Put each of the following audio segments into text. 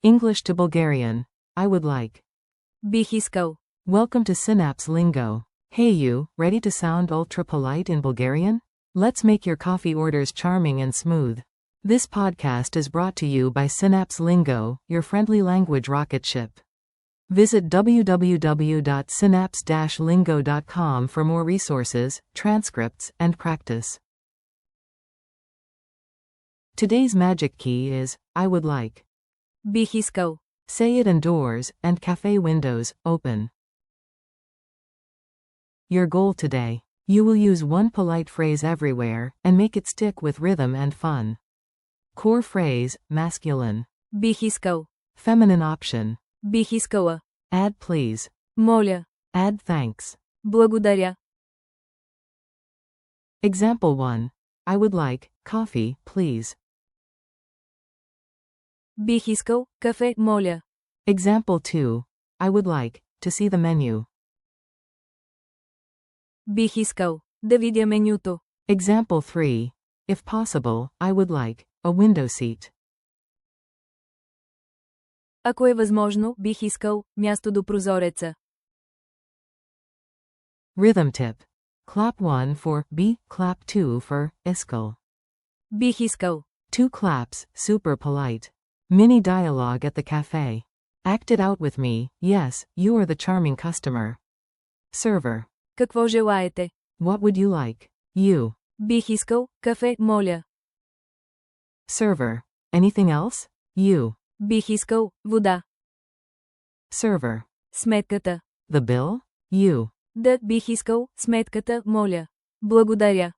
English to Bulgarian. I would like. Бих искал. Welcome to Synapse Lingo. Hey you, ready to sound ultra polite in Bulgarian? Let's make your coffee orders charming and smooth. This podcast is brought to you by Synapse Lingo, your friendly language rocket ship. Visit www.synapse-lingo.com for more resources, transcripts, and practice. Today's magic key is, I would like. Бих искал. Say it indoors, and cafe windows, open. Your goal today. You will use one polite phrase everywhere, and make it stick with rhythm and fun. Core phrase, masculine. Бих искал. Feminine option. Бих искала. Add please. Моля. Add thanks. Благодаря. Example 1. I would like coffee, please. Бих искал кафе, моля. Example 2. I would like to see the menu. Бих искал да видя менюто. Example 3. If possible, I would like a window seat. Ако е възможно, бих искал място до прозореца. Rhythm tip. Clap 1 for B, clap 2 for iskal. Бих искал. 2 claps, super polite. Mini dialogue at the cafe. Act it out with me, yes, you are the charming customer. Server. Какво желаете? What would you like? You. Бих искал кафе, моля. Server. Anything else? You. Бих искал вода. Server. Сметката. The bill? You. Да, бих искал сметката, моля. Благодаря.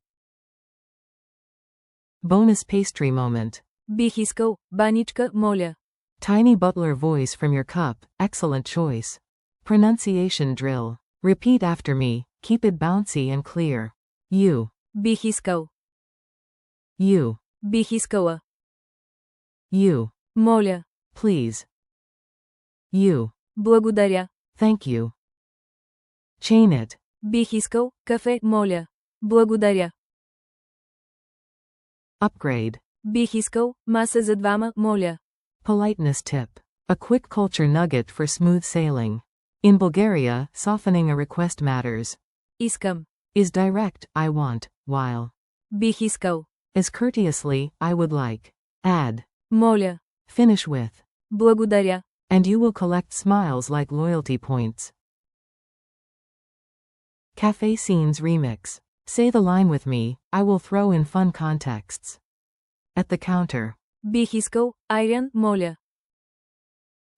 Bonus pastry moment. Бих искал баничка, моля. Tiny butler voice from your cup, excellent choice. Pronunciation drill. Repeat after me, keep it bouncy and clear. You. Бих искал. You. Бих искала. You. Моля. Please. You. Благодаря. Thank you. Chain it. Бих искал кафе, моля. Благодаря. Upgrade. Бих искал маса за двама, моля. Politeness tip. A quick culture nugget for smooth sailing. In Bulgaria, softening a request matters. Искам. Is direct, I want, while. Бих искал. Is courteously, I would like. Add. Моля. Finish with. Благодаря. And you will collect smiles like loyalty points. Cafe Scenes Remix. Say the line with me, I will throw in fun contexts. At the counter. Бих искал айран, моля.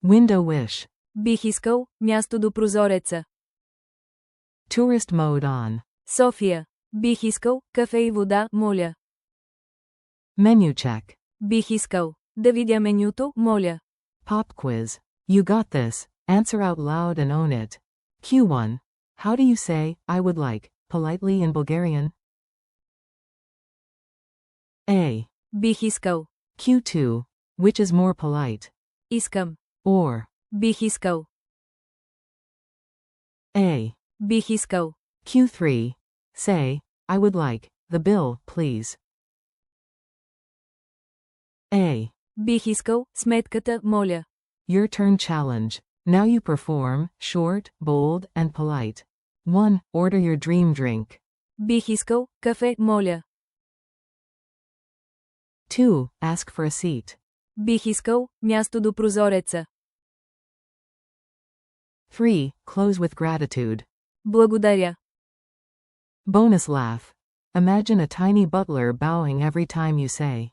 Window wish. Бих искал място до прозореца. Tourist mode on. София. Бих искал кафе и вода, моля. Menu check. Бих искал да видя менюто, моля. Pop quiz. You got this. Answer out loud and own it. Q1. How do you say, I would like, politely in Bulgarian? A. Бих искал. Q2. Which is more polite? Искам. Or. Бих искал. A. Бих искал. Q3. Say, I would like, the bill, please. A. Бих искал сметката, моля. Your turn challenge. Now you perform, short, bold, and polite. 1. Order your dream drink. Бих искал кафе, моля. 2. Ask for a seat. Бих искал място до прозореца. 3. Close with gratitude. Благодаря. Bonus laugh. Imagine a tiny butler bowing every time you say.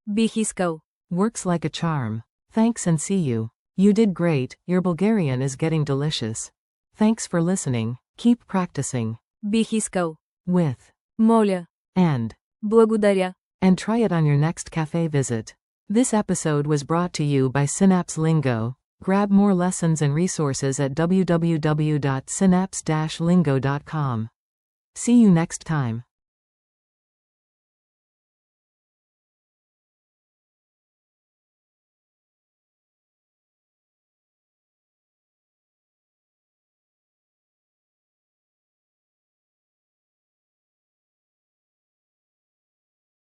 Бих искал. Works like a charm. Thanks and see you. You did great, your Bulgarian is getting delicious. Thanks for listening, keep practicing. Бих искал. With. Моля. And. Благодаря. And try it on your next cafe visit. This episode was brought to you by Synapse Lingo. Grab more lessons and resources at www.synapse-lingo.com. See you next time.